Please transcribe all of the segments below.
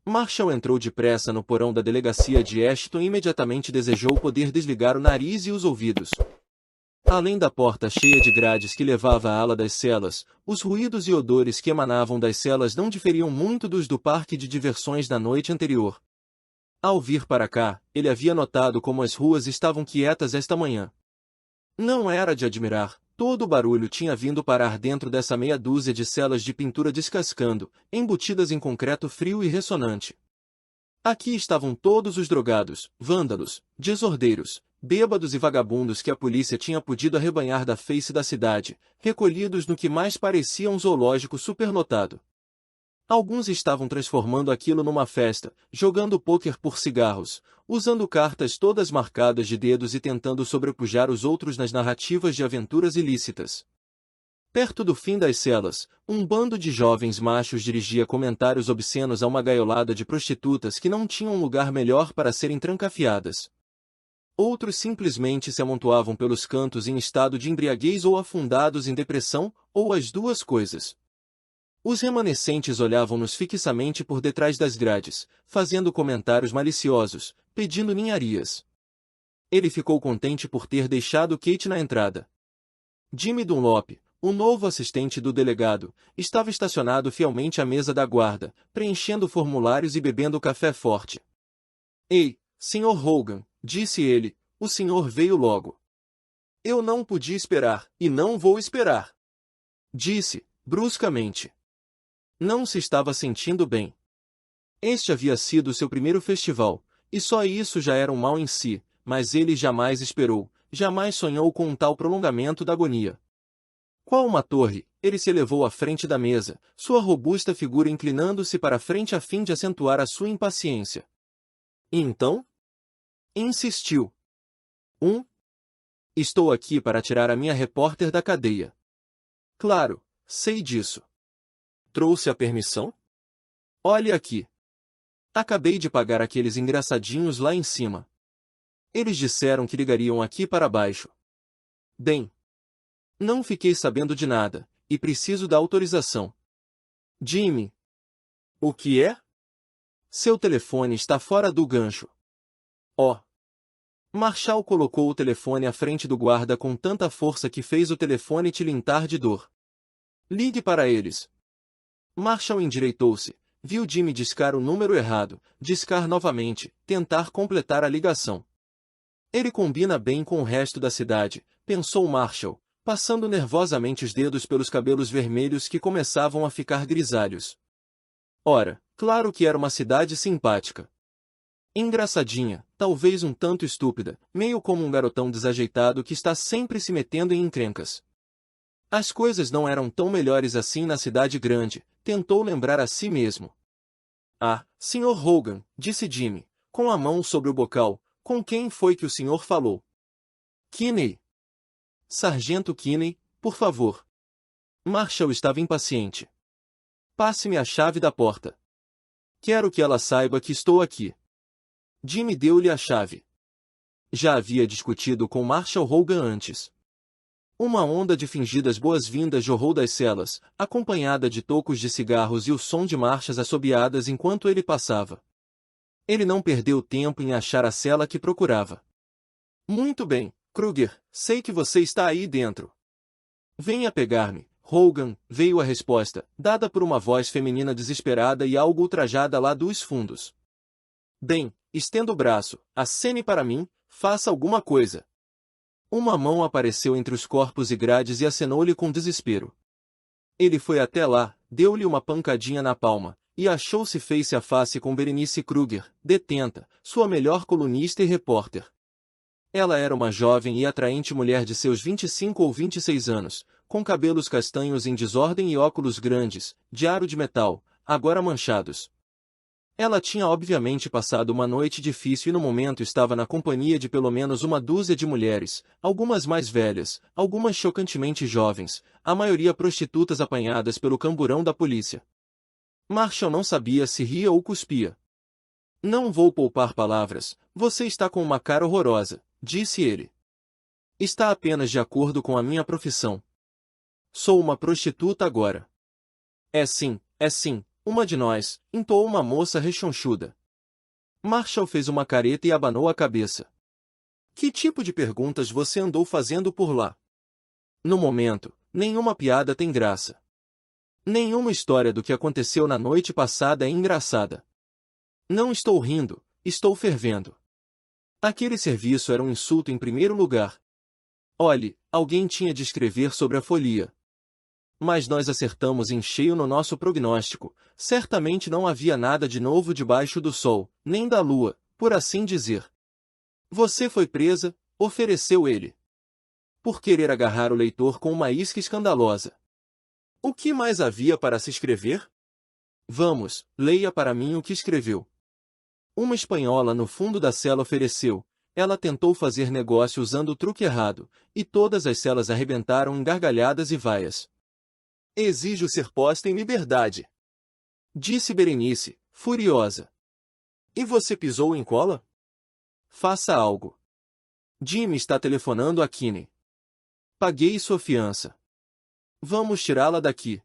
Marshall entrou depressa no porão da delegacia de Ashton e imediatamente desejou poder desligar o nariz e os ouvidos. Além da porta cheia de grades que levava à ala das celas, os ruídos e odores que emanavam das celas não diferiam muito dos do parque de diversões da noite anterior. Ao vir para cá, ele havia notado como as ruas estavam quietas esta manhã. Não era de admirar, todo o barulho tinha vindo parar dentro dessa meia dúzia de celas de pintura descascando, embutidas em concreto frio e ressonante. Aqui estavam todos os drogados, vândalos, desordeiros, bêbados e vagabundos que a polícia tinha podido arrebanhar da face da cidade, recolhidos no que mais parecia um zoológico superlotado. Alguns estavam transformando aquilo numa festa, jogando pôquer por cigarros, usando cartas todas marcadas de dedos e tentando sobrepujar os outros nas narrativas de aventuras ilícitas. Perto do fim das celas, um bando de jovens machos dirigia comentários obscenos a uma gaiolada de prostitutas que não tinham lugar melhor para serem trancafiadas. Outros simplesmente se amontoavam pelos cantos em estado de embriaguez ou afundados em depressão, ou as duas coisas. Os remanescentes olhavam-nos fixamente por detrás das grades, fazendo comentários maliciosos, pedindo ninharias. Ele ficou contente por ter deixado Kate na entrada. Jimmy Dunlop, o novo assistente do delegado, estava estacionado fielmente à mesa da guarda, preenchendo formulários e bebendo café forte. "Ei, Sr. Hogan", disse ele, "o senhor veio logo." "Eu não podia esperar, e não vou esperar", disse, bruscamente. Não se estava sentindo bem. Este havia sido seu primeiro festival, e só isso já era um mal em si, mas ele jamais esperou, jamais sonhou com um tal prolongamento da agonia. Qual uma torre, ele se elevou à frente da mesa, sua robusta figura inclinando-se para a frente a fim de acentuar a sua impaciência. "E então?" insistiu. Estou aqui para tirar a minha repórter da cadeia." "Claro, sei disso." "Trouxe a permissão?" "Olhe aqui. Acabei de pagar aqueles engraçadinhos lá em cima. Eles disseram que ligariam aqui para baixo." "Bem, não fiquei sabendo de nada, e preciso da autorização." "Jimmy." "O que é?" "Seu telefone está fora do gancho." "Oh." Marshall colocou o telefone à frente do guarda com tanta força que fez o telefone tilintar de dor. "Ligue para eles." Marshall endireitou-se, viu Jimmy discar o número errado, discar novamente, tentar completar a ligação. Ele combina bem com o resto da cidade, pensou Marshall, passando nervosamente os dedos pelos cabelos vermelhos que começavam a ficar grisalhos. Ora, claro que era uma cidade simpática. Engraçadinha, talvez um tanto estúpida, meio como um garotão desajeitado que está sempre se metendo em encrencas. As coisas não eram tão melhores assim na cidade grande, tentou lembrar a si mesmo. "Ah, Sr. Hogan", disse Jimmy, com a mão sobre o bocal, "com quem foi que o senhor falou?" "Kinney." "Sargento Kinney, por favor." Marshall estava impaciente. "Passe-me a chave da porta. Quero que ela saiba que estou aqui." Jimmy deu-lhe a chave. Já havia discutido com Marshall Hogan antes. Uma onda de fingidas boas-vindas jorrou das celas, acompanhada de tocos de cigarros e o som de marchas assobiadas enquanto ele passava. Ele não perdeu tempo em achar a cela que procurava. "Muito bem, Kruger, sei que você está aí dentro." "Venha pegar-me, Hogan", veio a resposta, dada por uma voz feminina desesperada e algo ultrajada lá dos fundos. "Bem, estenda o braço, acene para mim, faça alguma coisa." Uma mão apareceu entre os corpos e grades e acenou-lhe com desespero. Ele foi até lá, deu-lhe uma pancadinha na palma, e achou-se face a face com Berenice Kruger, detenta, sua melhor colunista e repórter. Ela era uma jovem e atraente mulher de seus 25 ou 26 anos, com cabelos castanhos em desordem e óculos grandes, de aro de metal, agora manchados. Ela tinha obviamente passado uma noite difícil e no momento estava na companhia de pelo menos uma dúzia de mulheres, algumas mais velhas, algumas chocantemente jovens, a maioria prostitutas apanhadas pelo camburão da polícia. Marshall não sabia se ria ou cuspia. "Não vou poupar palavras, você está com uma cara horrorosa", disse ele. "Está apenas de acordo com a minha profissão. Sou uma prostituta agora." É sim, Uma de nós, entoou uma moça rechonchuda. Marshall fez uma careta e abanou a cabeça. Que tipo de perguntas você andou fazendo por lá? No momento, nenhuma piada tem graça. Nenhuma história do que aconteceu na noite passada é engraçada. Não estou rindo, estou fervendo. Aquele serviço era um insulto em primeiro lugar. Olhe, alguém tinha de escrever sobre a folia. Mas nós acertamos em cheio no nosso prognóstico. Certamente não havia nada de novo debaixo do sol, nem da lua, por assim dizer. Você foi presa, ofereceu ele. Por querer agarrar o leitor com uma isca escandalosa. O que mais havia para se escrever? Vamos, leia para mim o que escreveu. Uma espanhola no fundo da cela ofereceu. Ela tentou fazer negócio usando o truque errado, e todas as celas arrebentaram em gargalhadas e vaias. Exijo ser posta em liberdade, disse Berenice, furiosa. E você pisou em cola? Faça algo. Jimmy está telefonando a Kinney. Paguei sua fiança. Vamos tirá-la daqui.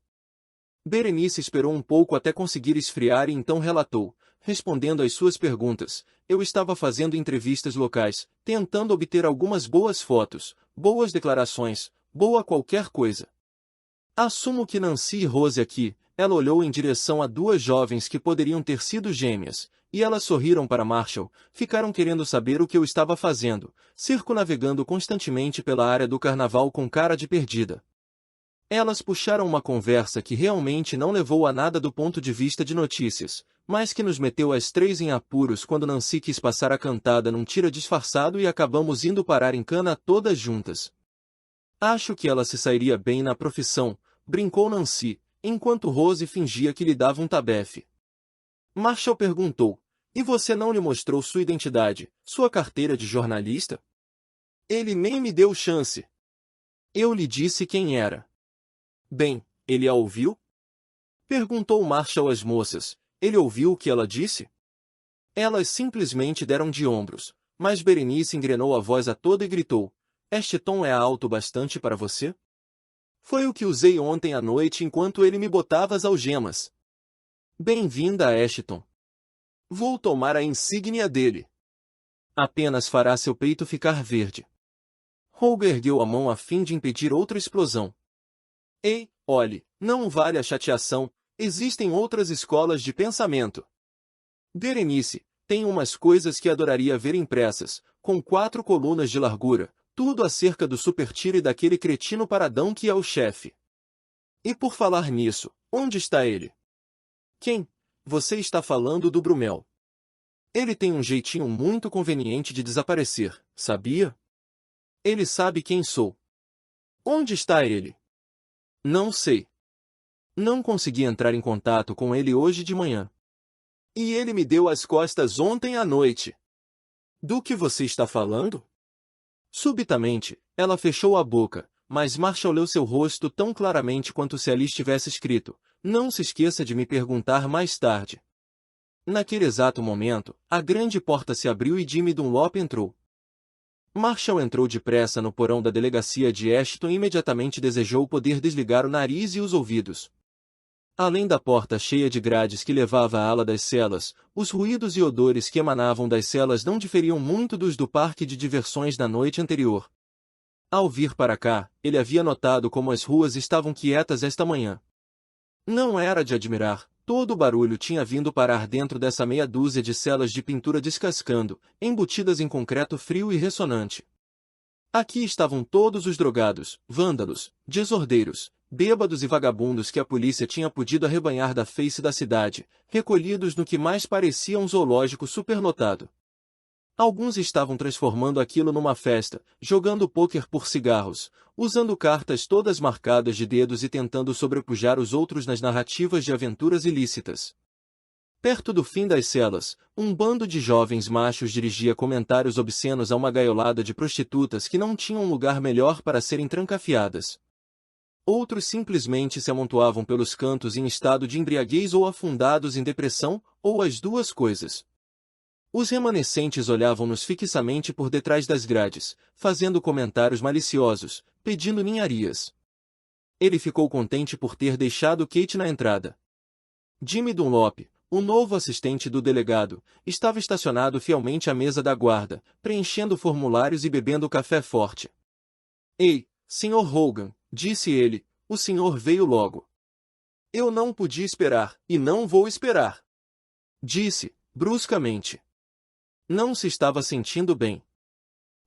Berenice esperou um pouco até conseguir esfriar e então relatou, respondendo às suas perguntas. Eu estava fazendo entrevistas locais, tentando obter algumas boas fotos, boas declarações, boa qualquer coisa. Assumo que Nancy e Rose aqui. Ela olhou em direção a duas jovens que poderiam ter sido gêmeas, e elas sorriram para Marshall, ficaram querendo saber o que eu estava fazendo, circunavegando constantemente pela área do carnaval com cara de perdida. Elas puxaram uma conversa que realmente não levou a nada do ponto de vista de notícias, mas que nos meteu as três em apuros quando Nancy quis passar a cantada num tira disfarçado e acabamos indo parar em cana todas juntas. Acho que ela se sairia bem na profissão, brincou Nancy, enquanto Rose fingia que lhe dava um tabefe. Marshall perguntou, e você não lhe mostrou sua identidade, sua carteira de jornalista? Ele nem me deu chance. Eu lhe disse quem era. Bem, ele a ouviu? Perguntou Marshall às moças. Ele ouviu o que ela disse? Elas simplesmente deram de ombros, mas Berenice engrenou a voz a toda e gritou, este tom é alto bastante para você? Foi o que usei ontem à noite enquanto ele me botava as algemas. Bem-vinda a Ashton. Vou tomar a insígnia dele. Apenas fará seu peito ficar verde. Holger ergueu a mão a fim de impedir outra explosão. Ei, olhe, não vale a chateação, existem outras escolas de pensamento. Berenice, tem umas coisas que adoraria ver impressas, com 4 colunas de largura, tudo acerca do supertiro e daquele cretino paradão que é o chefe. E por falar nisso, onde está ele? Quem? Você está falando do Brumel. Ele tem um jeitinho muito conveniente de desaparecer, sabia? Ele sabe quem sou. Onde está ele? Não sei. Não consegui entrar em contato com ele hoje de manhã. E ele me deu as costas ontem à noite. Do que você está falando? Subitamente, ela fechou a boca, mas Marshall leu seu rosto tão claramente quanto se ali estivesse escrito, não se esqueça de me perguntar mais tarde. Naquele exato momento, a grande porta se abriu e Jimmy Dunlop entrou. Marshall entrou depressa no porão da delegacia de Ashton e imediatamente desejou poder desligar o nariz e os ouvidos. Além da porta cheia de grades que levava à ala das celas, os ruídos e odores que emanavam das celas não diferiam muito dos do parque de diversões da noite anterior. Ao vir para cá, ele havia notado como as ruas estavam quietas esta manhã. Não era de admirar, todo o barulho tinha vindo parar dentro dessa meia dúzia de celas de pintura descascando, embutidas em concreto frio e ressonante. Aqui estavam todos os drogados, vândalos, desordeiros, bêbados e vagabundos que a polícia tinha podido arrebanhar da face da cidade, recolhidos no que mais parecia um zoológico superlotado. Alguns estavam transformando aquilo numa festa, jogando pôquer por cigarros, usando cartas todas marcadas de dedos e tentando sobrepujar os outros nas narrativas de aventuras ilícitas. Perto do fim das celas, um bando de jovens machos dirigia comentários obscenos a uma gaiolada de prostitutas que não tinham lugar melhor para serem trancafiadas. Outros simplesmente se amontoavam pelos cantos em estado de embriaguez ou afundados em depressão, ou as duas coisas. Os remanescentes olhavam-nos fixamente por detrás das grades, fazendo comentários maliciosos, pedindo ninharias. Ele ficou contente por ter deixado Kate na entrada. Jimmy Dunlop, o novo assistente do delegado, estava estacionado fielmente à mesa da guarda, preenchendo formulários e bebendo café forte. Ei, Sr. Hogan, disse ele, o senhor veio logo. Eu não podia esperar, e não vou esperar. Disse, bruscamente. Não se estava sentindo bem.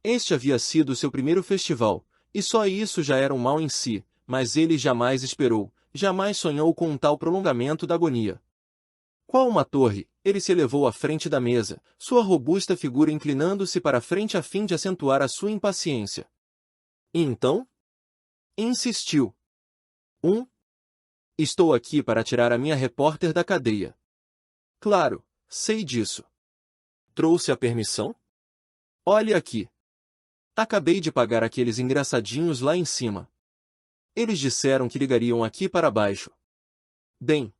Este havia sido seu primeiro festival, e só isso já era um mal em si, mas ele jamais esperou, jamais sonhou com um tal prolongamento da agonia. Qual uma torre, ele se elevou à frente da mesa, sua robusta figura inclinando-se para a frente a fim de acentuar a sua impaciência. E então? Insistiu. Estou aqui para tirar a minha repórter da cadeia. Claro, sei disso. Trouxe a permissão? Olhe aqui. Acabei de pagar aqueles engraçadinhos lá em cima. Eles disseram que ligariam aqui para baixo. Bem,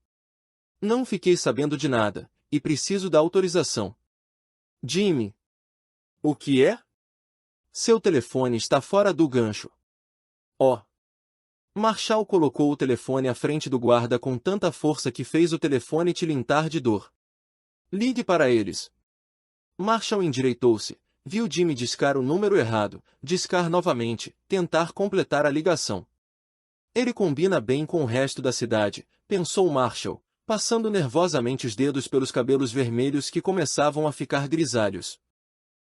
não fiquei sabendo de nada, e preciso da autorização. Jimmy. O que é? Seu telefone está fora do gancho. Oh. Marshall colocou o telefone à frente do guarda com tanta força que fez o telefone tilintar de dor. Ligue para eles. Marshall endireitou-se, viu Jimmy discar o número errado, discar novamente, tentar completar a ligação. Ele combina bem com o resto da cidade, pensou Marshall, passando nervosamente os dedos pelos cabelos vermelhos que começavam a ficar grisalhos.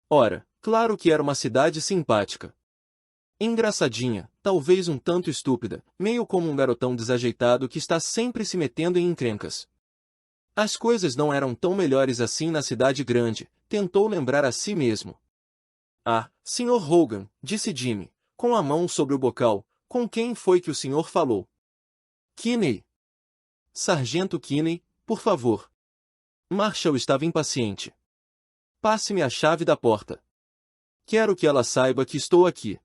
Ora, claro que era uma cidade simpática. Engraçadinha, talvez um tanto estúpida, meio como um garotão desajeitado que está sempre se metendo em encrencas. As coisas não eram tão melhores assim na cidade grande, tentou lembrar a si mesmo. Ah, Sr. Hogan, disse Jimmy, com a mão sobre o bocal, com quem foi que o senhor falou? Kinney. Sargento Kinney, por favor. Marshall estava impaciente. Passe-me a chave da porta. Quero que ela saiba que estou aqui.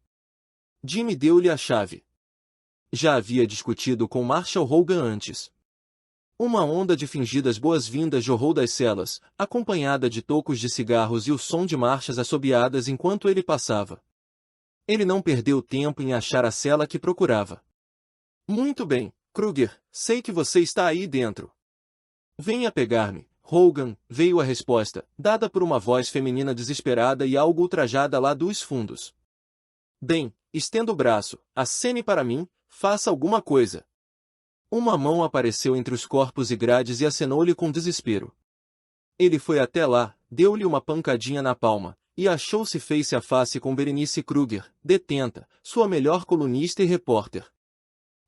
Jimmy deu-lhe a chave. Já havia discutido com Marshall Hogan antes. Uma onda de fingidas boas-vindas jorrou das celas, acompanhada de tocos de cigarros e o som de marchas assobiadas enquanto ele passava. Ele não perdeu tempo em achar a cela que procurava. Muito bem, Kruger, sei que você está aí dentro. Venha pegar-me, Hogan, veio a resposta, dada por uma voz feminina desesperada e algo ultrajada lá dos fundos. Bem, estenda o braço, acene para mim, faça alguma coisa. Uma mão apareceu entre os corpos e grades e acenou-lhe com desespero. Ele foi até lá, deu-lhe uma pancadinha na palma, e achou-se face a face com Berenice Kruger, detenta, sua melhor colunista e repórter.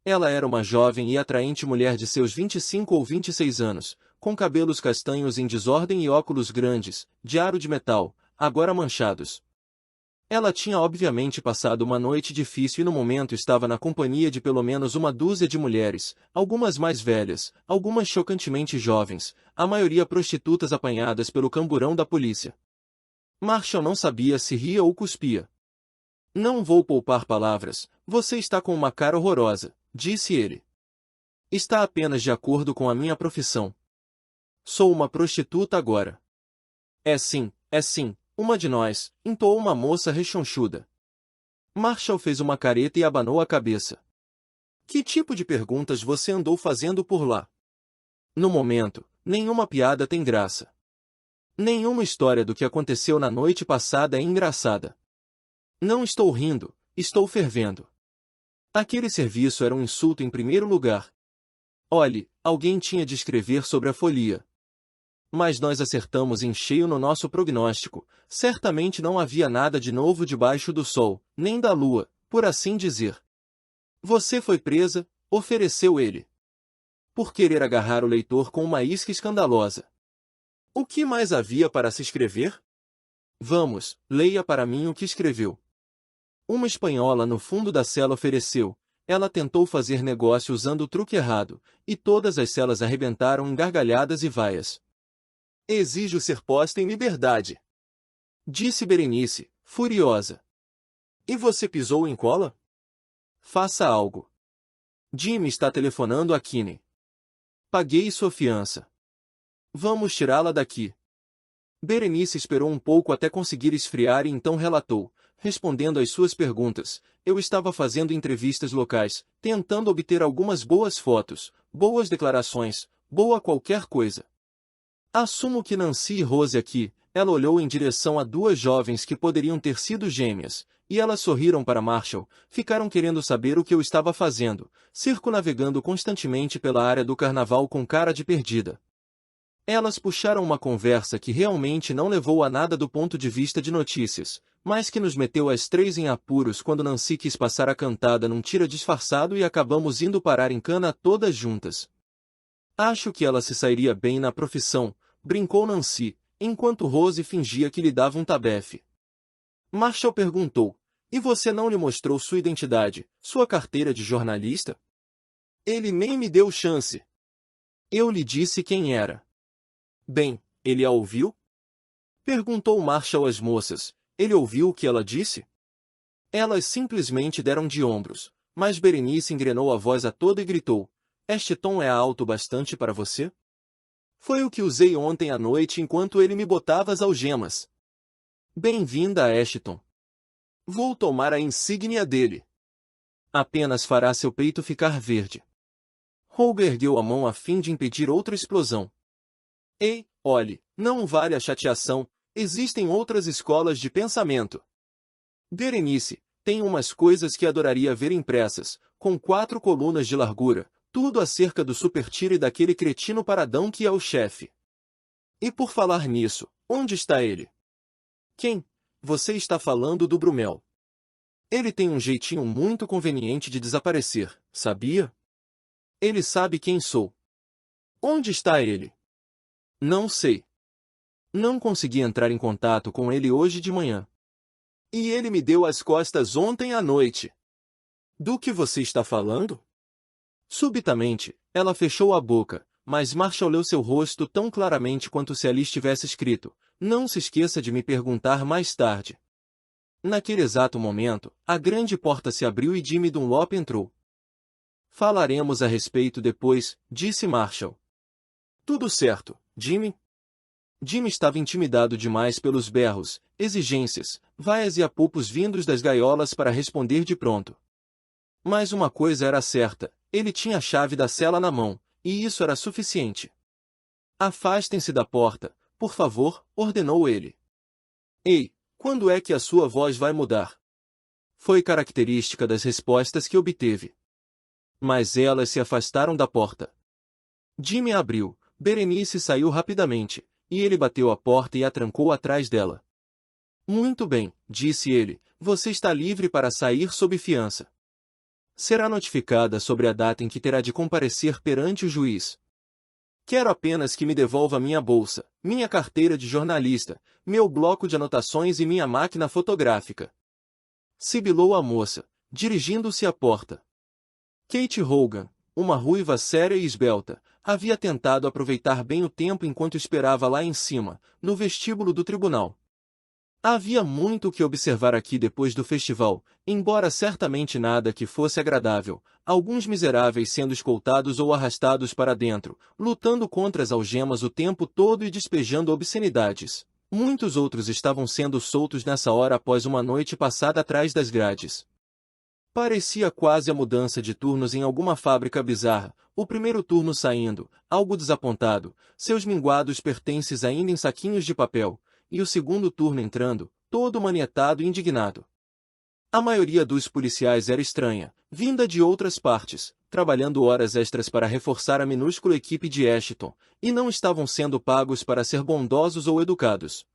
Ela era uma jovem e atraente mulher de seus 25 ou 26 anos, com cabelos castanhos em desordem e óculos grandes, de aro de metal, agora manchados. Ela tinha obviamente passado uma noite difícil e no momento estava na companhia de pelo menos uma dúzia de mulheres, algumas mais velhas, algumas chocantemente jovens, a maioria prostitutas apanhadas pelo camburão da polícia. Marshall não sabia se ria ou cuspia. Não vou poupar palavras, você está com uma cara horrorosa, disse ele. Está apenas de acordo com a minha profissão. Sou uma prostituta agora. É sim, uma de nós, entoou uma moça rechonchuda. Marshall fez uma careta e abanou a cabeça. Que tipo de perguntas você andou fazendo por lá? No momento, nenhuma piada tem graça. Nenhuma história do que aconteceu na noite passada é engraçada. Não estou rindo, estou fervendo. Aquele serviço era um insulto em primeiro lugar. Olhe, alguém tinha de escrever sobre a folia. Mas nós acertamos em cheio no nosso prognóstico, certamente não havia nada de novo debaixo do sol, nem da lua, por assim dizer. Você foi presa, ofereceu ele. Por querer agarrar o leitor com uma isca escandalosa. O que mais havia para se escrever? Vamos, leia para mim o que escreveu. Uma espanhola no fundo da cela ofereceu. Ela tentou fazer negócio usando o truque errado, e todas as celas arrebentaram em gargalhadas e vaias. Exijo ser posta em liberdade. Disse Berenice, furiosa. E você pisou em cola? Faça algo. Jimmy está telefonando a Kinney. Paguei sua fiança. Vamos tirá-la daqui. Berenice esperou um pouco até conseguir esfriar e então relatou, respondendo às suas perguntas. Eu estava fazendo entrevistas locais, tentando obter algumas boas fotos, boas declarações, boa qualquer coisa. Assumo que Nancy e Rose aqui. Ela olhou em direção a duas jovens que poderiam ter sido gêmeas, e elas sorriram para Marshall, ficaram querendo saber o que eu estava fazendo, circunavegando constantemente pela área do carnaval com cara de perdida. Elas puxaram uma conversa que realmente não levou a nada do ponto de vista de notícias, mas que nos meteu as três em apuros quando Nancy quis passar a cantada num tira disfarçado e acabamos indo parar em cana todas juntas. Acho que ela se sairia bem na profissão, brincou Nancy, enquanto Rose fingia que lhe dava um tabefe. Marshall perguntou, e você não lhe mostrou sua identidade, sua carteira de jornalista? Ele nem me deu chance. Eu lhe disse quem era. Bem, ele a ouviu? Perguntou Marshall às moças. Ele ouviu o que ela disse? Elas simplesmente deram de ombros, mas Berenice engrenou a voz a toda e gritou, este tom é alto bastante para você? Foi o que usei ontem à noite enquanto ele me botava as algemas. Bem-vinda a Ashton. Vou tomar a insígnia dele. Apenas fará seu peito ficar verde. Holger ergueu a mão a fim de impedir outra explosão. Ei, olhe, não vale a chateação, existem outras escolas de pensamento. Berenice, tem umas coisas que adoraria ver impressas, com 4 colunas de largura, tudo acerca do Supertire e daquele cretino paradão que é o chefe. E por falar nisso, onde está ele? Quem? Você está falando do Brumel. Ele tem um jeitinho muito conveniente de desaparecer, sabia? Ele sabe quem sou. Onde está ele? Não sei. Não consegui entrar em contato com ele hoje de manhã. E ele me deu as costas ontem à noite. Do que você está falando? Subitamente, ela fechou a boca, mas Marshall leu seu rosto tão claramente quanto se ali estivesse escrito, não se esqueça de me perguntar mais tarde. Naquele exato momento, a grande porta se abriu e Jimmy Dunlop entrou. Falaremos a respeito depois, disse Marshall. Tudo certo, Jimmy? Jimmy estava intimidado demais pelos berros, exigências, vaias e apupos vindos das gaiolas para responder de pronto. Mas uma coisa era certa, ele tinha a chave da cela na mão, e isso era suficiente. Afastem-se da porta, por favor, ordenou ele. Ei, quando é que a sua voz vai mudar? Foi característica das respostas que obteve. Mas elas se afastaram da porta. Jimmy abriu, Berenice saiu rapidamente, e ele bateu a porta e a trancou atrás dela. Muito bem, disse ele, você está livre para sair sob fiança. Será notificada sobre a data em que terá de comparecer perante o juiz. Quero apenas que me devolva minha bolsa, minha carteira de jornalista, meu bloco de anotações e minha máquina fotográfica. Sibilou a moça, dirigindo-se à porta. Kate Hogan, uma ruiva séria e esbelta, havia tentado aproveitar bem o tempo enquanto esperava lá em cima, no vestíbulo do tribunal. Havia muito o que observar aqui depois do festival, embora certamente nada que fosse agradável, alguns miseráveis sendo escoltados ou arrastados para dentro, lutando contra as algemas o tempo todo e despejando obscenidades. Muitos outros estavam sendo soltos nessa hora após uma noite passada atrás das grades. Parecia quase a mudança de turnos em alguma fábrica bizarra, o primeiro turno saindo, algo desapontado, seus minguados pertences ainda em saquinhos de papel, e o segundo turno entrando, todo manietado e indignado. A maioria dos policiais era estranha, vinda de outras partes, trabalhando horas extras para reforçar a minúscula equipe de Ashton, e não estavam sendo pagos para ser bondosos ou educados.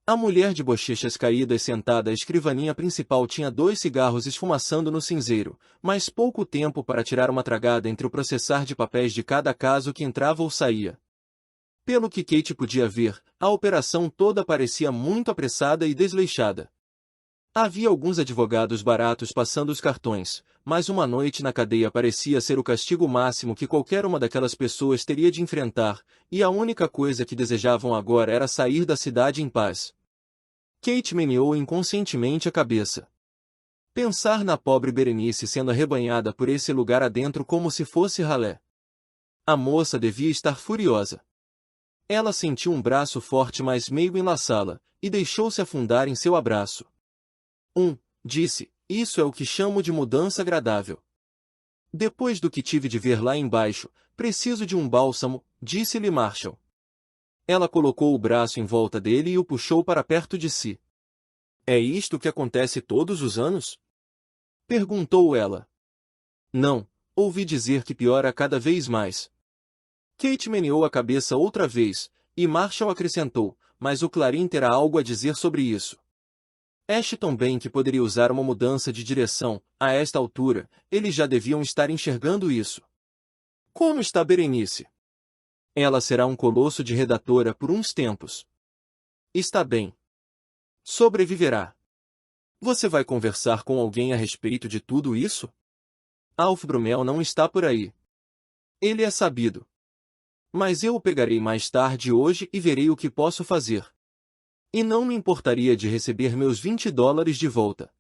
A mulher de bochechas caídas sentada à escrivaninha principal tinha 2 cigarros esfumaçando no cinzeiro, mas pouco tempo para tirar uma tragada entre o processar de papéis de cada caso que entrava ou saía. Pelo que Kate podia ver, a operação toda parecia muito apressada e desleixada. Havia alguns advogados baratos passando os cartões, mas uma noite na cadeia parecia ser o castigo máximo que qualquer uma daquelas pessoas teria de enfrentar, e a única coisa que desejavam agora era sair da cidade em paz. Kate meneou inconscientemente a cabeça. Pensar na pobre Berenice sendo arrebanhada por esse lugar adentro como se fosse ralé. A moça devia estar furiosa. Ela sentiu um braço forte mas meio enlaçá-la, e deixou-se afundar em seu abraço. Disse, isso é o que chamo de mudança agradável. Depois do que tive de ver lá embaixo, preciso de um bálsamo, disse-lhe Marshall. Ela colocou o braço em volta dele e o puxou para perto de si. É isto que acontece todos os anos? Perguntou ela. Não, ouvi dizer que piora cada vez mais. Kate meneou a cabeça outra vez, e Marshall acrescentou, mas o Clarim terá algo a dizer sobre isso. Ashton bem que poderia usar uma mudança de direção, a esta altura, eles já deviam estar enxergando isso. Como está Berenice? Ela será um colosso de redatora por uns tempos. Está bem. Sobreviverá. Você vai conversar com alguém a respeito de tudo isso? Alf Brumel não está por aí. Ele é sabido. Mas eu o pegarei mais tarde hoje e verei o que posso fazer. E não me importaria de receber meus $20 de volta.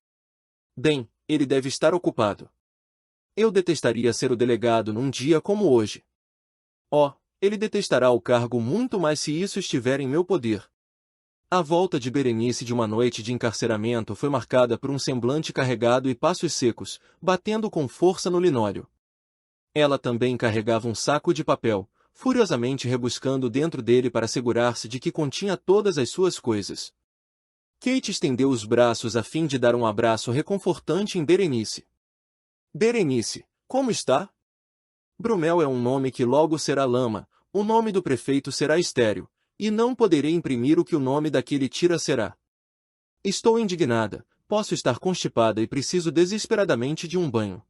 Bem, ele deve estar ocupado. Eu detestaria ser o delegado num dia como hoje. Oh, ele detestará o cargo muito mais se isso estiver em meu poder. A volta de Berenice de uma noite de encarceramento foi marcada por um semblante carregado e passos secos, batendo com força no linóleo. Ela também carregava um saco de papel, furiosamente rebuscando dentro dele para assegurar-se de que continha todas as suas coisas. Kate estendeu os braços a fim de dar um abraço reconfortante em Berenice. Berenice, como está? Brumel é um nome que logo será lama, o nome do prefeito será estéril, e não poderei imprimir o que o nome daquele tira será. Estou indignada, posso estar constipada e preciso desesperadamente de um banho.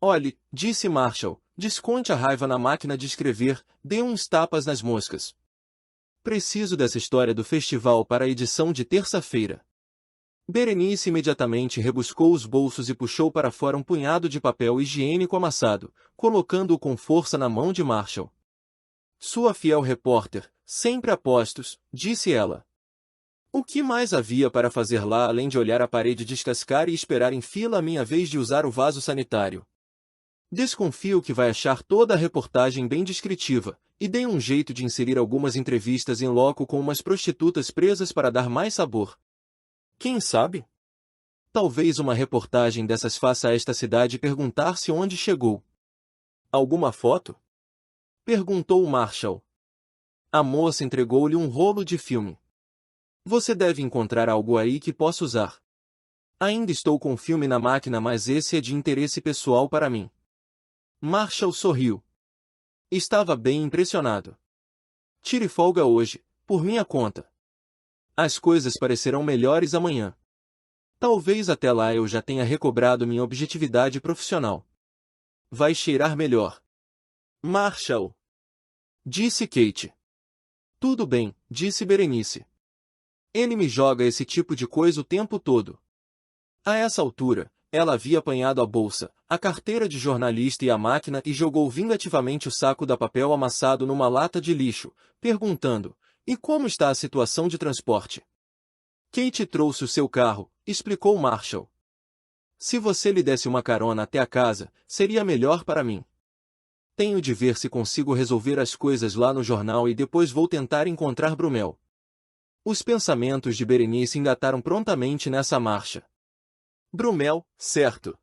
Olhe, disse Marshall, desconte a raiva na máquina de escrever, dê uns tapas nas moscas. Preciso dessa história do festival para a edição de terça-feira. Berenice imediatamente rebuscou os bolsos e puxou para fora um punhado de papel higiênico amassado, colocando-o com força na mão de Marshall. Sua fiel repórter, sempre a postos, disse ela. O que mais havia para fazer lá além de olhar a parede descascar e esperar em fila a minha vez de usar o vaso sanitário? Desconfio que vai achar toda a reportagem bem descritiva, e dei um jeito de inserir algumas entrevistas em loco com umas prostitutas presas para dar mais sabor. Quem sabe? Talvez uma reportagem dessas faça a esta cidade perguntar-se onde chegou. Alguma foto? Perguntou Marshall. A moça entregou-lhe um rolo de filme. Você deve encontrar algo aí que possa usar. Ainda estou com o filme na máquina, mas esse é de interesse pessoal para mim. Marshall sorriu. Estava bem impressionado. Tire folga hoje, por minha conta. As coisas parecerão melhores amanhã. Talvez até lá eu já tenha recobrado minha objetividade profissional. Vai cheirar melhor. Marshall, disse Kate. Tudo bem, disse Berenice. Ele me joga esse tipo de coisa o tempo todo. A essa altura, ela havia apanhado a bolsa, a carteira de jornalista e a máquina e jogou vingativamente o saco da papel amassado numa lata de lixo, perguntando, e como está a situação de transporte? Kate trouxe o seu carro, explicou Marshall. Se você lhe desse uma carona até a casa, seria melhor para mim. Tenho de ver se consigo resolver as coisas lá no jornal e depois vou tentar encontrar Brumel. Os pensamentos de Berenice engataram prontamente nessa marcha. Brumel, certo.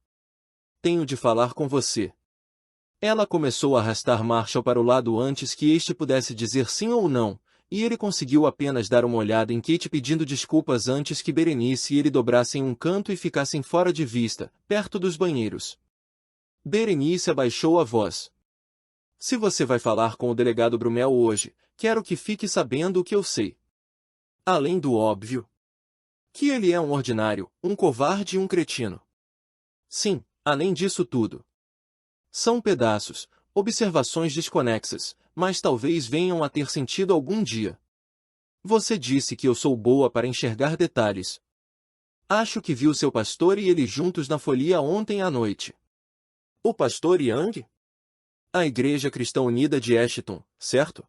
Tenho de falar com você. Ela começou a arrastar Marshall para o lado antes que este pudesse dizer sim ou não, e ele conseguiu apenas dar uma olhada em Kate pedindo desculpas antes que Berenice e ele dobrassem um canto e ficassem fora de vista, perto dos banheiros. Berenice abaixou a voz. Se você vai falar com o delegado Brumel hoje, quero que fique sabendo o que eu sei. Além do óbvio. Que ele é um ordinário, um covarde e um cretino. Sim, além disso tudo. São pedaços, observações desconexas, mas talvez venham a ter sentido algum dia. Você disse que eu sou boa para enxergar detalhes. Acho que viu seu pastor e ele juntos na folia ontem à noite. O pastor Young? A Igreja Cristã Unida de Ashton, certo?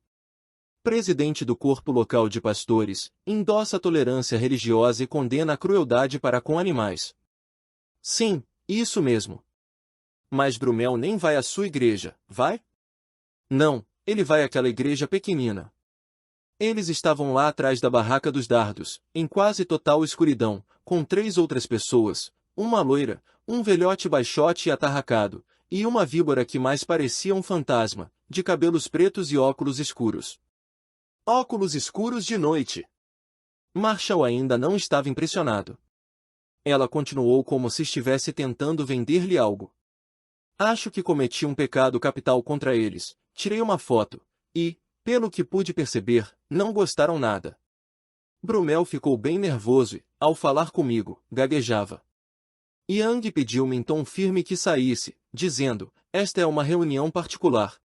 Presidente do corpo local de pastores, endossa a tolerância religiosa e condena a crueldade para com animais. Sim, isso mesmo. Mas Brumel nem vai à sua igreja, vai? Não, ele vai àquela igreja pequenina. Eles estavam lá atrás da barraca dos dardos, em quase total escuridão, com 3 outras pessoas, uma loira, um velhote baixote e atarracado, e uma víbora que mais parecia um fantasma, de cabelos pretos e óculos escuros. Óculos escuros de noite! Marshall ainda não estava impressionado. Ela continuou como se estivesse tentando vender-lhe algo. Acho que cometi um pecado capital contra eles. Tirei uma foto, e, pelo que pude perceber, não gostaram nada. Brumel ficou bem nervoso e, ao falar comigo, gaguejava. Yang pediu-me em tom firme que saísse, dizendo, esta é uma reunião particular.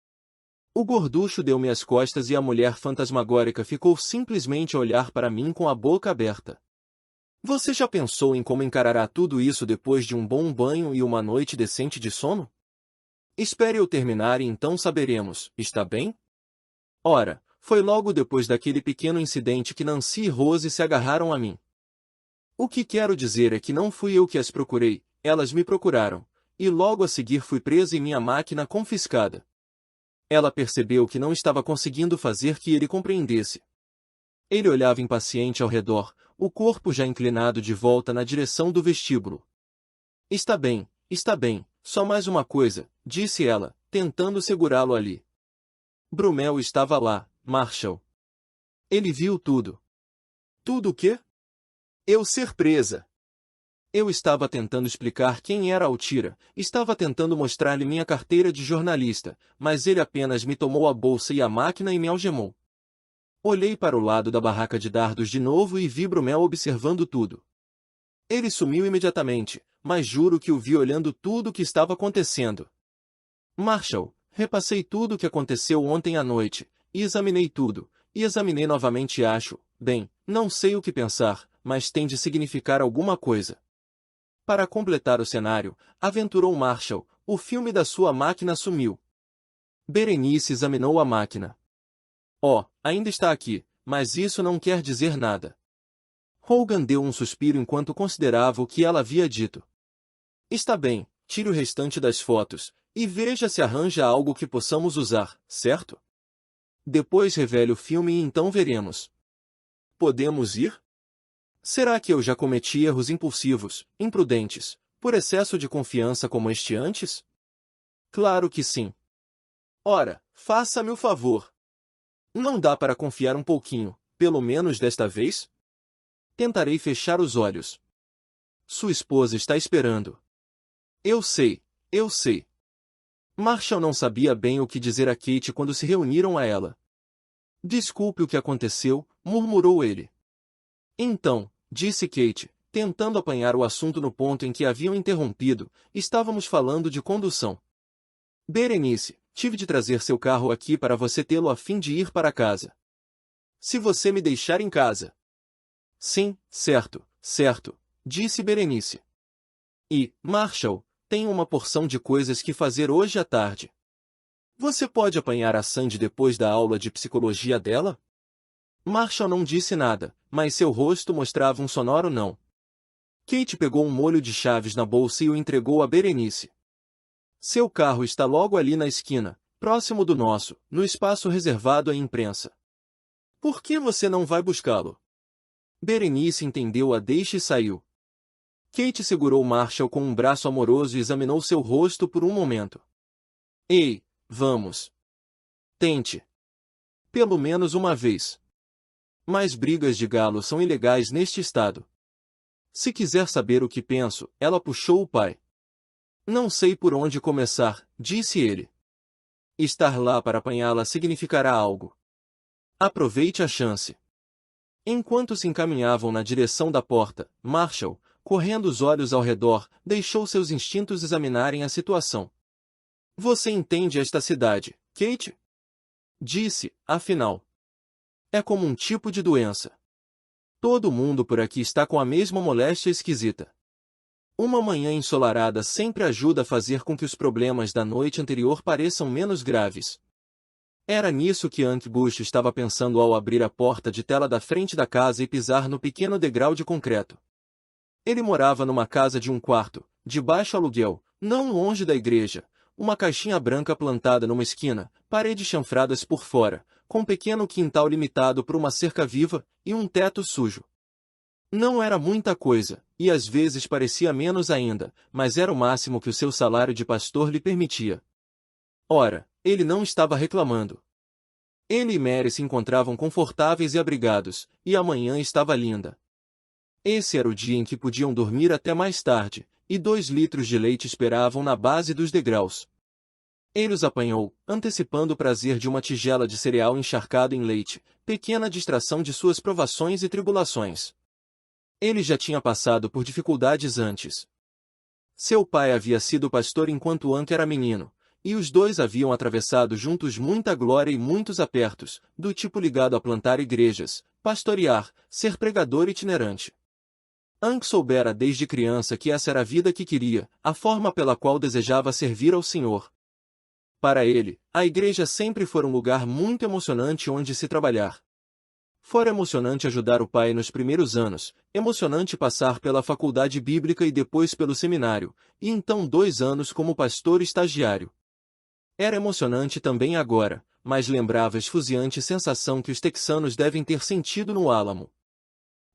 O gorducho deu-me as costas e a mulher fantasmagórica ficou simplesmente a olhar para mim com a boca aberta. Você já pensou em como encarará tudo isso depois de um bom banho e uma noite decente de sono? Espere eu terminar e então saberemos, está bem? Ora, foi logo depois daquele pequeno incidente que Nancy e Rose se agarraram a mim. O que quero dizer é que não fui eu que as procurei, elas me procuraram, e logo a seguir fui presa e minha máquina confiscada. Ela percebeu que não estava conseguindo fazer que ele compreendesse. Ele olhava impaciente ao redor, o corpo já inclinado de volta na direção do vestíbulo. Está bem, só mais uma coisa, disse ela, tentando segurá-lo ali. Brumel estava lá, Marshall. Ele viu tudo. Tudo o quê? Eu ser presa. Eu estava tentando explicar quem era Altira, estava tentando mostrar-lhe minha carteira de jornalista, mas ele apenas me tomou a bolsa e a máquina e me algemou. Olhei para o lado da barraca de dardos de novo e vi Brumel observando tudo. Ele sumiu imediatamente, mas juro que o vi olhando tudo o que estava acontecendo. Marshall, repassei tudo o que aconteceu ontem à noite, e examinei tudo, e examinei novamente e acho, bem, não sei o que pensar, mas tem de significar alguma coisa. Para completar o cenário, aventurou Marshall, o filme da sua máquina sumiu. Berenice examinou a máquina. Oh, ainda está aqui, mas isso não quer dizer nada. Hogan deu um suspiro enquanto considerava o que ela havia dito. Está bem, tire o restante das fotos, e veja se arranja algo que possamos usar, certo? Depois revele o filme e então veremos. Podemos ir? Será que eu já cometi erros impulsivos, imprudentes, por excesso de confiança como este antes? Claro que sim. Ora, faça-me o favor. Não dá para confiar um pouquinho, pelo menos desta vez? Tentarei fechar os olhos. Sua esposa está esperando. Eu sei. Marshall não sabia bem o que dizer a Kate quando se reuniram a ela. Desculpe o que aconteceu, murmurou ele. Então, disse Kate, tentando apanhar o assunto no ponto em que haviam interrompido, estávamos falando de condução. Berenice, tive de trazer seu carro aqui para você tê-lo a fim de ir para casa. Se você me deixar em casa. Sim, certo, disse Berenice. E, Marshall, tenho uma porção de coisas que fazer hoje à tarde. Você pode apanhar a Sandy depois da aula de psicologia dela? Marshall não disse nada, mas seu rosto mostrava um sonoro não. Kate pegou um molho de chaves na bolsa e o entregou a Berenice. Seu carro está logo ali na esquina, próximo do nosso, no espaço reservado à imprensa. Por que você não vai buscá-lo? Berenice entendeu a deixa e saiu. Kate segurou Marshall com um braço amoroso e examinou seu rosto por um momento. Ei, vamos. Tente. Pelo menos uma vez. Mas brigas de galo são ilegais neste estado. Se quiser saber o que penso, ela puxou o pai. Não sei por onde começar, disse ele. Estar lá para apanhá-la significará algo. Aproveite a chance. Enquanto se encaminhavam na direção da porta, Marshall, correndo os olhos ao redor, deixou seus instintos examinarem a situação. Você entende esta cidade, Kate? Disse, afinal. É como um tipo de doença. Todo mundo por aqui está com a mesma moléstia esquisita. Uma manhã ensolarada sempre ajuda a fazer com que os problemas da noite anterior pareçam menos graves. Era nisso que Aunt Bush estava pensando ao abrir a porta de tela da frente da casa e pisar no pequeno degrau de concreto. Ele morava numa casa de um quarto, de baixo aluguel, não longe da igreja, uma caixinha branca plantada numa esquina, paredes chanfradas por fora, com um pequeno quintal limitado por uma cerca viva, e um teto sujo. Não era muita coisa, e às vezes parecia menos ainda, mas era o máximo que o seu salário de pastor lhe permitia. Ora, ele não estava reclamando. Ele e Mary se encontravam confortáveis e abrigados, e a manhã estava linda. Esse era o dia em que podiam dormir até mais tarde, e 2 litros de leite esperavam na base dos degraus. Ele os apanhou, antecipando o prazer de uma tigela de cereal encharcado em leite, pequena distração de suas provações e tribulações. Ele já tinha passado por dificuldades antes. Seu pai havia sido pastor enquanto Ank era menino, e os dois haviam atravessado juntos muita glória e muitos apertos, do tipo ligado a plantar igrejas, pastorear, ser pregador itinerante. Ank soubera desde criança que essa era a vida que queria, a forma pela qual desejava servir ao Senhor. Para ele, a igreja sempre foi um lugar muito emocionante onde se trabalhar. Fora emocionante ajudar o pai nos primeiros anos, emocionante passar pela faculdade bíblica e depois pelo seminário, e então 2 anos como pastor estagiário. Era emocionante também agora, mas lembrava a esfuziante sensação que os texanos devem ter sentido no Álamo.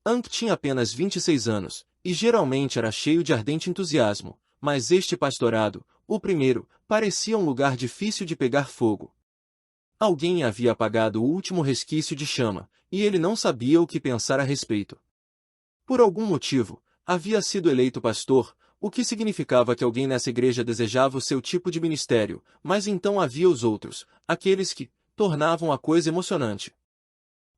Ank tinha apenas 26 anos, e geralmente era cheio de ardente entusiasmo, mas este pastorado, o primeiro, parecia um lugar difícil de pegar fogo. Alguém havia apagado o último resquício de chama, e ele não sabia o que pensar a respeito. Por algum motivo, havia sido eleito pastor, o que significava que alguém nessa igreja desejava o seu tipo de ministério, mas então havia os outros, aqueles que tornavam a coisa emocionante.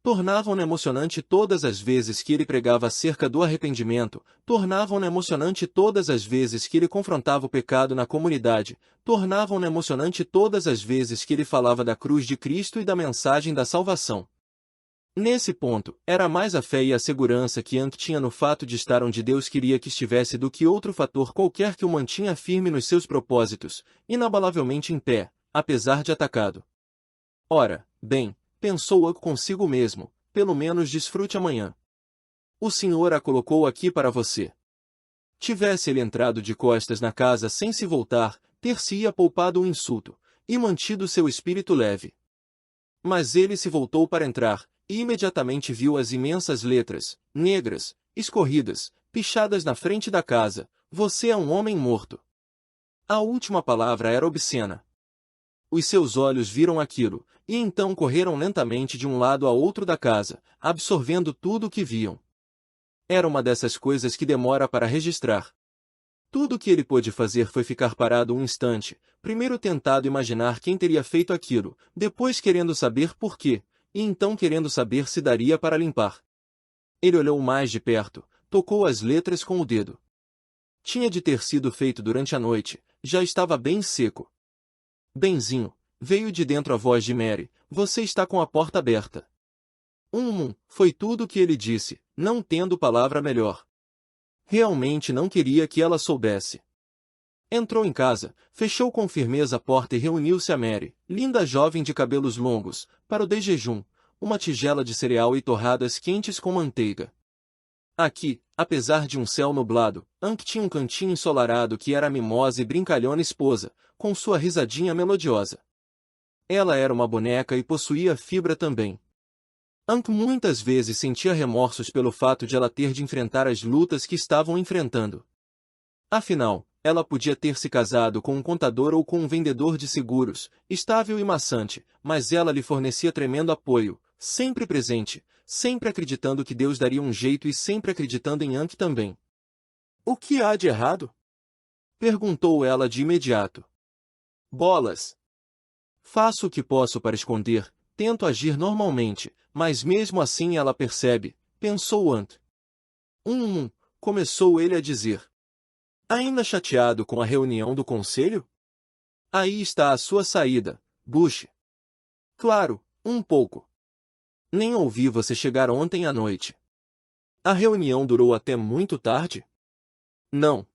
Tornavam-no emocionante todas as vezes que ele pregava acerca do arrependimento, tornavam-no emocionante todas as vezes que ele confrontava o pecado na comunidade, tornavam-no emocionante todas as vezes que ele falava da cruz de Cristo e da mensagem da salvação. Nesse ponto, era mais a fé e a segurança que Ank tinha no fato de estar onde Deus queria que estivesse do que outro fator qualquer que o mantinha firme nos seus propósitos, inabalavelmente em pé, apesar de atacado. Ora, bem, pensou Ank consigo mesmo, pelo menos desfrute amanhã. O Senhor a colocou aqui para você. Tivesse ele entrado de costas na casa sem se voltar, ter-se-ia poupado um insulto, e mantido seu espírito leve. Mas ele se voltou para entrar, e imediatamente viu as imensas letras, negras, escorridas, pichadas na frente da casa: "Você é um homem morto." A última palavra era obscena. Os seus olhos viram aquilo, e então correram lentamente de um lado a outro da casa, absorvendo tudo o que viam. Era uma dessas coisas que demora para registrar. Tudo o que ele pôde fazer foi ficar parado um instante, primeiro tentado imaginar quem teria feito aquilo, depois querendo saber por quê, e então querendo saber se daria para limpar. Ele olhou mais de perto, tocou as letras com o dedo. Tinha de ter sido feito durante a noite, já estava bem seco. "Benzinho", veio de dentro a voz de Mary, "você está com a porta aberta." Foi tudo o que ele disse, não tendo palavra melhor. Realmente não queria que ela soubesse. Entrou em casa, fechou com firmeza a porta e reuniu-se a Mary, linda jovem de cabelos longos, para o desjejum, uma tigela de cereal e torradas quentes com manteiga. Aqui, apesar de um céu nublado, Ank tinha um cantinho ensolarado que era a mimosa e brincalhona esposa, com sua risadinha melodiosa. Ela era uma boneca e possuía fibra também. Ank muitas vezes sentia remorsos pelo fato de ela ter de enfrentar as lutas que estavam enfrentando. Afinal, ela podia ter se casado com um contador ou com um vendedor de seguros, estável e maçante, mas ela lhe fornecia tremendo apoio, sempre presente, sempre acreditando que Deus daria um jeito e sempre acreditando em Ank também. "O que há de errado?" perguntou ela de imediato. "Bolas. Faço o que posso para esconder, tento agir normalmente, mas mesmo assim ela percebe", pensou Ank. Começou ele a dizer. "Ainda chateado com a reunião do conselho? Aí está a sua saída, Bush." "Claro, um pouco. Nem ouvi você chegar ontem à noite." "A reunião durou até muito tarde?" "Não.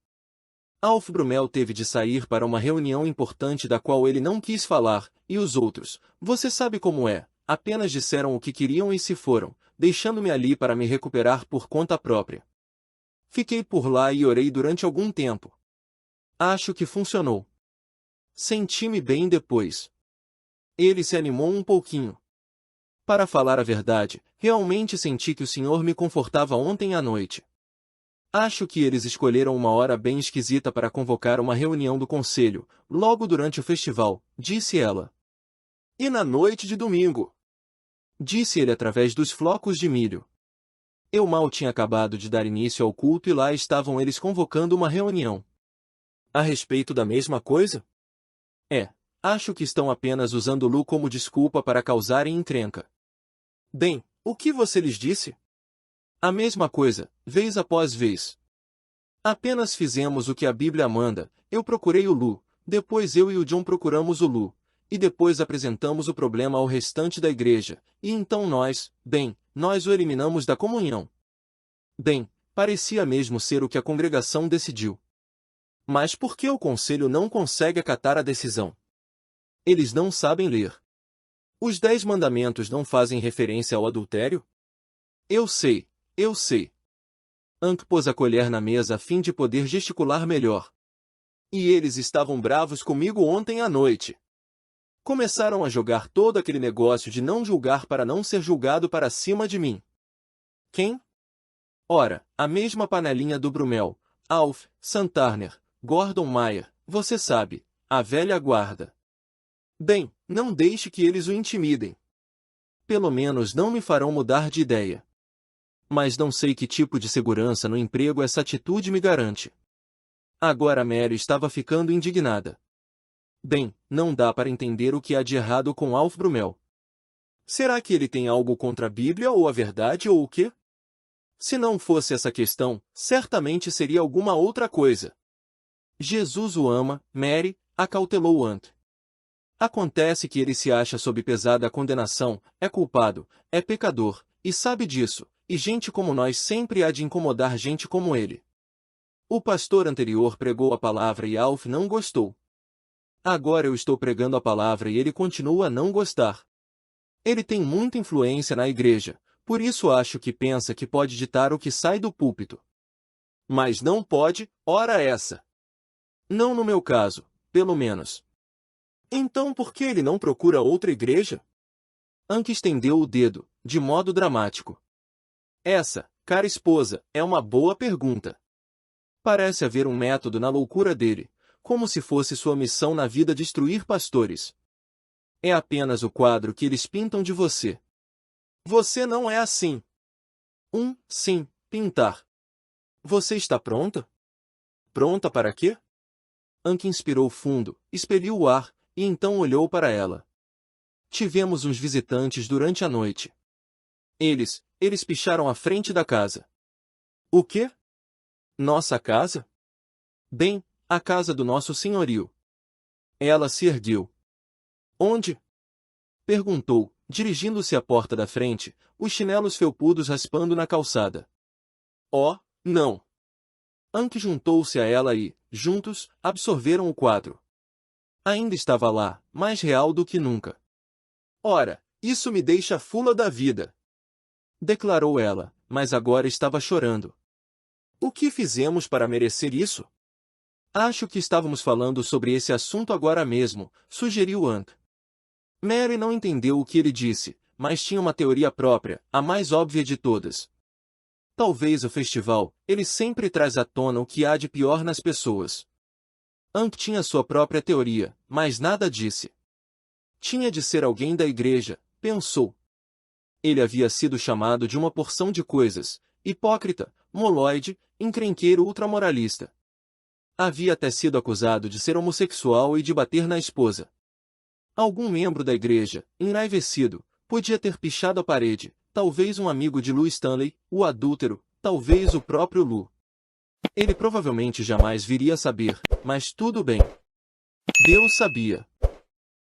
Alf Brumel teve de sair para uma reunião importante da qual ele não quis falar, e os outros, você sabe como é, apenas disseram o que queriam e se foram, deixando-me ali para me recuperar por conta própria. Fiquei por lá e orei durante algum tempo. Acho que funcionou. Senti-me bem depois." Ele se animou um pouquinho. "Para falar a verdade, realmente senti que o senhor me confortava ontem à noite." Acho que eles escolheram uma hora bem esquisita para convocar uma reunião do conselho, logo durante o festival, disse ela. E na noite de domingo? Disse ele através dos flocos de milho. Eu mal tinha acabado de dar início ao culto e lá estavam eles convocando uma reunião. A respeito da mesma coisa? Acho que estão apenas usando Lu como desculpa para causarem encrenca. Bem, o que você lhes disse? A mesma coisa, vez após vez. Apenas fizemos o que a Bíblia manda, eu procurei o Lu, depois eu e o John procuramos o Lu, e depois apresentamos o problema ao restante da igreja, e então nós o eliminamos da comunhão. Bem, parecia mesmo ser o que a congregação decidiu. Mas por que o conselho não consegue acatar a decisão? Eles não sabem ler. Os 10 mandamentos não fazem referência ao adultério? Eu sei. Ank pôs a colher na mesa a fim de poder gesticular melhor. E eles estavam bravos comigo ontem à noite. Começaram a jogar todo aquele negócio de não julgar para não ser julgado para cima de mim. Quem? Ora, a mesma panelinha do Brumel, Alf, Santarner, Gordon Mayer, você sabe, a velha guarda. Bem, não deixe que eles o intimidem. Pelo menos não me farão mudar de ideia. Mas não sei que tipo de segurança no emprego essa atitude me garante. Agora Mary estava ficando indignada. Bem, não dá para entender o que há de errado com Alf Brumel. Será que ele tem algo contra a Bíblia ou a verdade ou o quê? Se não fosse essa questão, certamente seria alguma outra coisa. Jesus o ama, Mary, acautelou Ant. Acontece que ele se acha sob pesada condenação, é culpado, é pecador, e sabe disso, e gente como nós sempre há de incomodar gente como ele. O pastor anterior pregou a palavra e Alf não gostou. Agora eu estou pregando a palavra e ele continua a não gostar. Ele tem muita influência na igreja, por isso acho que pensa que pode ditar o que sai do púlpito. Mas não pode, ora essa. Não no meu caso, pelo menos. Então por que ele não procura outra igreja? Ank estendeu o dedo, de modo dramático. Essa, cara esposa, é uma boa pergunta. Parece haver um método na loucura dele, como se fosse sua missão na vida destruir pastores. É apenas o quadro que eles pintam de você. Você não é assim. Sim, pintar. Você está pronta? Pronta para quê? Ank inspirou fundo, expeliu o ar, e então olhou para ela. Tivemos uns visitantes durante a noite. Eles picharam à frente da casa. O quê? Nossa casa? Bem, a casa do nosso senhorio. Ela se ergueu. Onde? Perguntou, dirigindo-se à porta da frente, os chinelos felpudos raspando na calçada. Oh, não! Ank juntou-se a ela e, juntos, absorveram o quadro. Ainda estava lá, mais real do que nunca. Ora, isso me deixa fula da vida! Declarou ela, mas agora estava chorando. O que fizemos para merecer isso? Acho que estávamos falando sobre esse assunto agora mesmo, sugeriu Ank. Mary não entendeu o que ele disse, mas tinha uma teoria própria, a mais óbvia de todas. Talvez o festival, ele sempre traz à tona o que há de pior nas pessoas. Ank tinha sua própria teoria, mas nada disse. Tinha de ser alguém da igreja, pensou. Ele havia sido chamado de uma porção de coisas, hipócrita, moloide, encrenqueiro ultramoralista. Havia até sido acusado de ser homossexual e de bater na esposa. Algum membro da igreja, enraivecido, podia ter pichado a parede, talvez um amigo de Lou Stanley, o adúltero, talvez o próprio Lou. Ele provavelmente jamais viria a saber, mas tudo bem. Deus sabia.